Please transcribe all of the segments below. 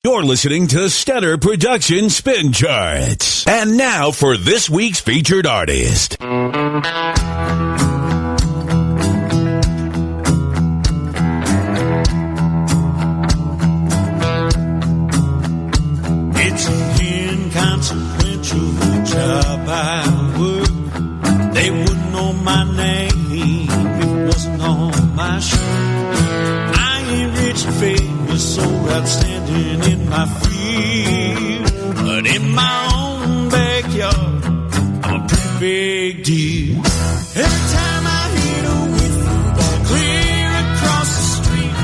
You're listening to Stellar Production Spin Charts. And now for this week's featured artist. It's an inconsequential job I work. They wouldn't know my name if it wasn't on my shirt. I ain't rich and famous, so outstanding in my field, but in my own backyard, I'm a pretty big deal. Every time I hit a whiff, clear across the street,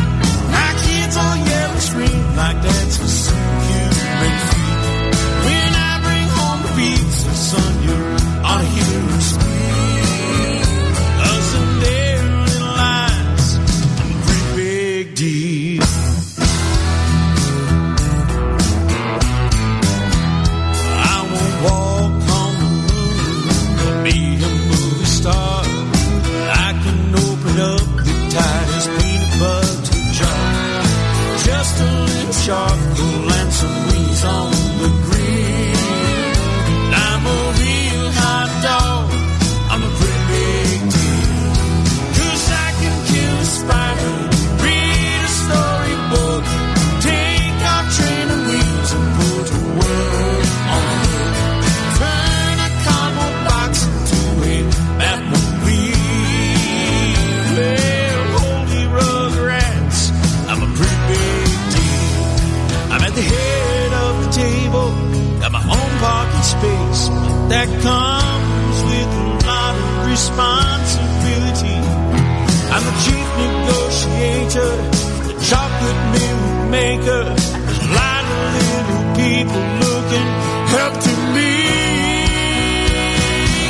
my kids all yell and scream like that's for some human feet. When I bring home the pizza, son, you ought to hear them scream. 'Cause in their little lives, I'm a pretty big deal. Charcoal and some wings on the grill. I'm a real hot dog, I'm a pretty big deal. 'Cause I can kill a spider, read a storybook, take our training wheels and put a world on the hook. Turn a cardboard box into a Batmobile. Well, holy rugrats, I'm a pretty big deal. I'm at the head of the table, got my own parking space, but that comes with a lot of responsibility. I'm the chief negotiator, the chocolate milk maker. There's a lot of little people looking up to me.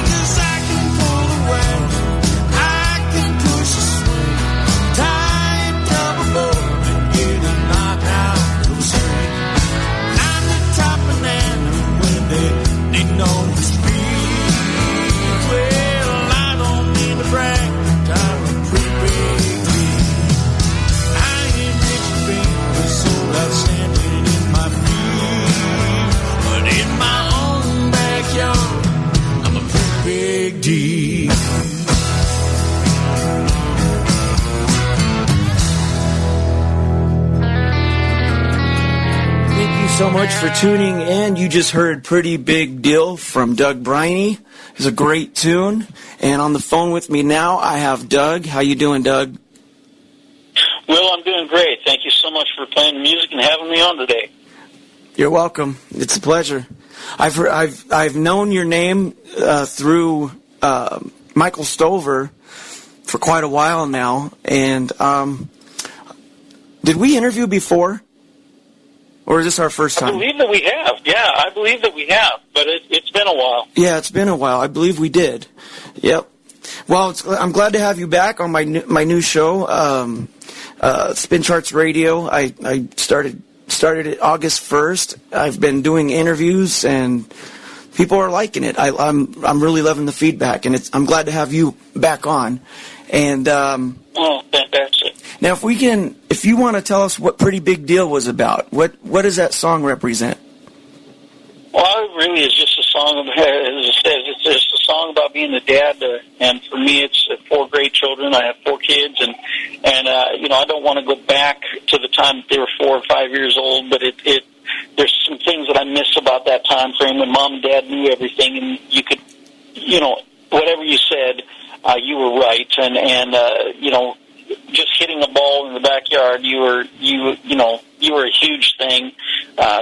'Cause I can pull a wagon, I can push a swing, tie a double bow and get a knockout. I'm the top banana when they need no speed. Well, I don't mean to brag, but I'm a pretty big deal. I ain't rich and famous, so outstanding in my field, but in my own backyard, I'm a pretty big deal. Thank you so much for tuning in. You just heard Pretty Big Deal from Doug Briney. It's a great tune. And on the phone with me now, I have Doug. How you doing, Doug? Will, I'm doing great. Thank you so much for playing the music and having me on today. You're welcome. It's a pleasure. I've known your name through Michael Stover for quite a while now. And did we interview before? Or is this our first time? I believe that we have. Yeah, I believe that we have. But it's been a while. Yeah, it's been a while. I believe we did. Yep. Well, I'm glad to have you back on my new show, Spin Charts Radio. I started it August 1st. I've been doing interviews, and people are liking it. I'm really loving the feedback, and I'm glad to have you back on. And oh, fantastic. Now, if you want to tell us what Pretty Big Deal was about, what does that song represent? Well, it really is just a song, as it says, it's just a song about being a dad, and for me, it's 4 great children. I have 4 kids, and I don't want to go back to the time that they were 4 or 5 years old, but there's some things that I miss about that time frame when mom and dad knew everything, and you could, whatever you said, you were right, and just hitting a ball in the backyard, you were a huge thing.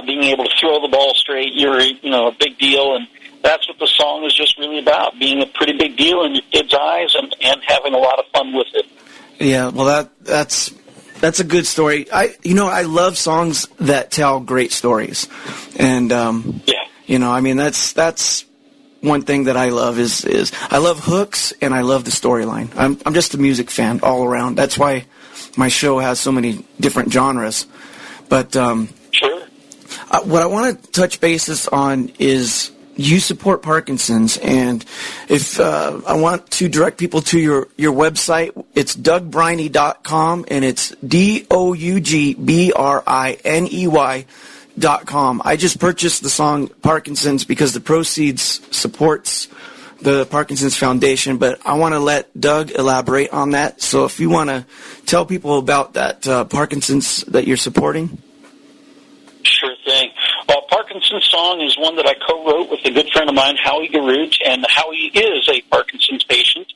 Being able to throw the ball straight, you're a big deal, and that's what the song is just really about, being a pretty big deal in your kids' eyes and having a lot of fun with it. Yeah, well, that's a good story. I love songs that tell great stories, and that's one thing that I love is I love hooks and I love the storyline. I'm just a music fan all around. That's why my show has so many different genres. But sure. What I want to touch bases on is you support Parkinson's, and if I want to direct people to your website, it's DougBriney.com, and it's DougBriney DougBriney.com. I just purchased the song Parkinson's because the proceeds supports the Parkinson's Foundation, but I want to let Doug elaborate on that. So if you want to tell people about that Parkinson's that you're supporting. Sure thing. Well, Parkinson's song is one that I co-wrote with a good friend of mine, Howie Garut, and Howie is a Parkinson's patient.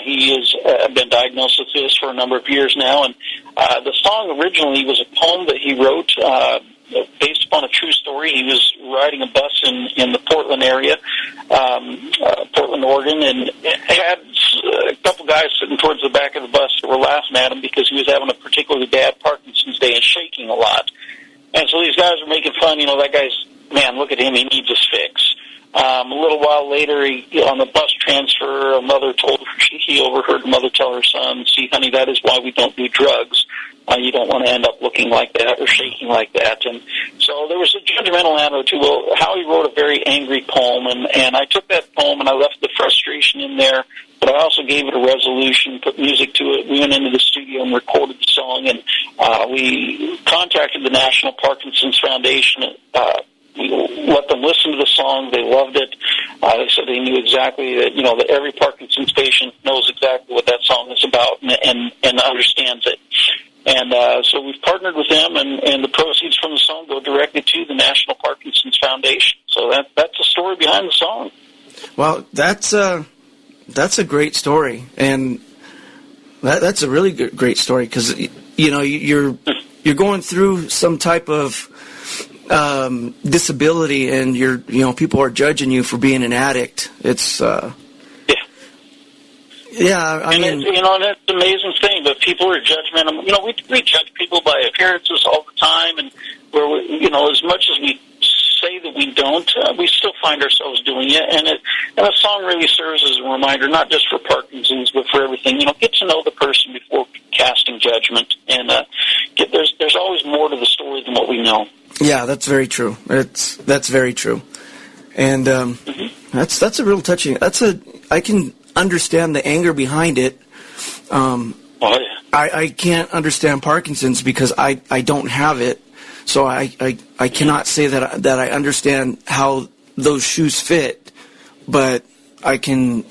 He has been diagnosed with this for a number of years now, and the song originally was a poem that he wrote based upon a true story. He was riding a bus in the Portland area, Portland, Oregon, and had a couple guys sitting towards the back of the bus that were laughing at him because he was having a particularly bad Parkinson's day and shaking a lot. And so these guys were making fun, that guy's, man, look at him, he needs his fix. A little while later, on the bus transfer, a mother told her, he overheard the mother tell her son, see, honey, that is why we don't do drugs. You don't want to end up looking like that or shaking like that. And so there was a judgmental attitude. Well, Howie wrote a very angry poem, and I took that poem and I left the frustration in there, but I also gave it a resolution, put music to it. We went into the studio and recorded the song, and we contacted the National Parkinson's Foundation. We let them listen to the song. They loved it. They said they knew exactly that, that every Parkinson's patient knows exactly what that song is about and understands it. And so we've partnered with them, and the proceeds from the song go directly to the National Parkinson's Foundation. So that's the story behind the song. Well, that's a great story, and that's a really great story because you're going through some type of disability, and people are judging you for being an addict. It's I mean, that's an amazing thing. But people are judgmental. We judge people by appearances all the time, and as much as we say that we don't, we still find ourselves doing it. And the song really serves as a reminder, not just for Parkinson's, but for everything. Get to know the person before casting judgment. And there's always more to the story than what we know. Yeah, that's very true. That's very true. And that's a real touching. I can understand the anger behind it. I can't understand Parkinson's because I don't have it. So I cannot say that I understand how those shoes fit, but I can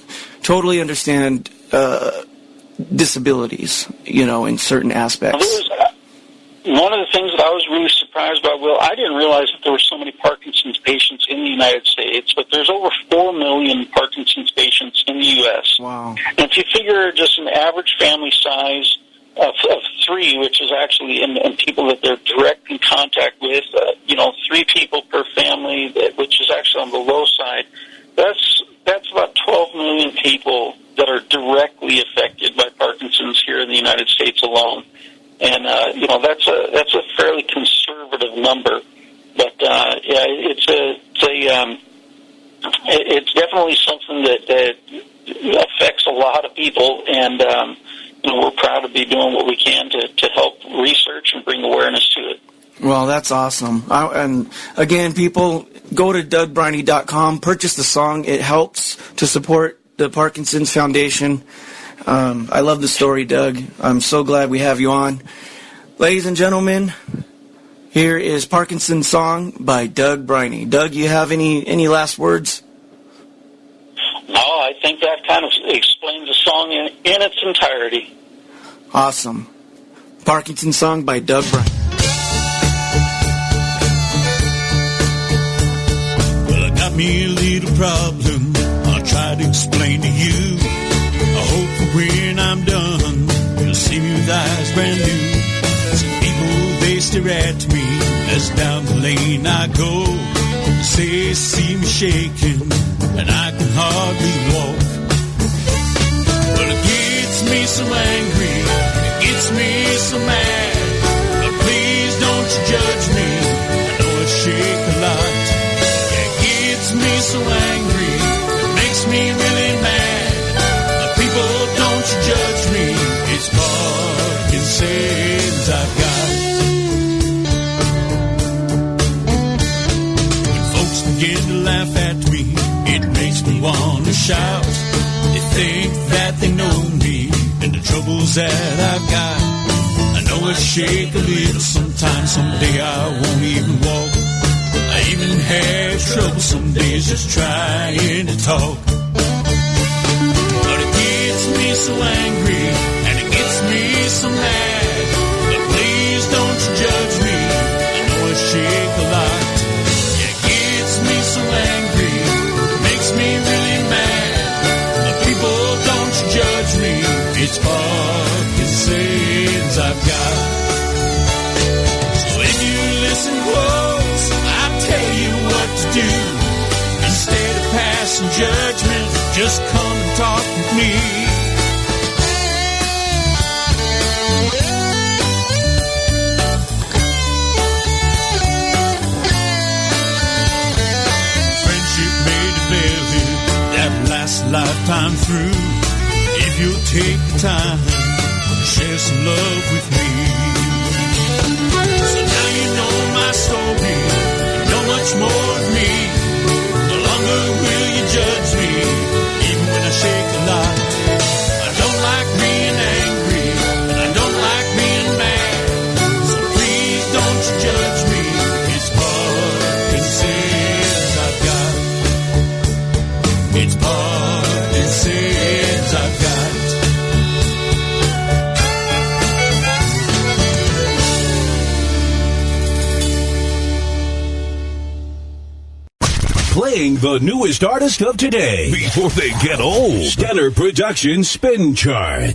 totally understand disabilities, in certain aspects. One of the things that I was really surprised by, Will, I didn't realize that there were so many Parkinson's patients in the United States, but there's over 4 million Parkinson's patients in the U.S. Wow. And if you figure just an average family size of 3, which is actually in people that they're direct in contact with, 3 people per family, which is actually on the low side, that's about 12 million people that are directly affected by Parkinson's here in the United States alone. And that's a fairly conservative number, but it's definitely something that affects a lot of people, and we're proud to be doing what we can to help research and bring awareness to it. Well, that's awesome. And again, people, go to DougBriney.com, purchase the song. It helps to support the Parkinson's Foundation. I love the story, Doug. I'm so glad we have you on. Ladies and gentlemen, here is Parkinson's Song by Doug Briney. Doug, you have any last words? No, I think that kind of explains the song in its entirety. Awesome. Parkinson's Song by Doug Briney. Well, I got me a little problem I'll try to explain to you. I hope when I'm done, you'll see me with eyes brand new. Some people, they stare at me as down the lane I go. They say they see me shaking, and I can hardly walk. But it gets me so angry, it gets me so mad. But please don't you judge me, I know I shake a lot. It gets me so angry, it makes me really mad. But people, don't you judge me, it's Parkinson's I've got. When folks begin to laugh at me, it makes me want to shout. They think that they know me and the troubles that I've got. I know I shake a little sometimes, someday I won't even walk. some days just trying to talk. But it gets me so angry, and it gets me so mad. But please don't you judge me, I know I shake a lot. Yeah, it gets me so angry, makes me really mad. But people, don't you judge me, it's Parkinson's I've got. So if you listen close, I'll tell you what to do. Instead of passing judgment, just come and talk with me. Friendship made a very that lasts lifetime through. If you'll take the time to share some love with me. So now you know my story, you know much more of me. No longer will you judge me, even when I shake a lot. I don't like being angry, and I don't like being mad. So please don't you judge me, it's Parkinson's I've got. It's Parkinson's I've got. Playing the newest artist of today before they get old. Stellar Productions Spin Chart.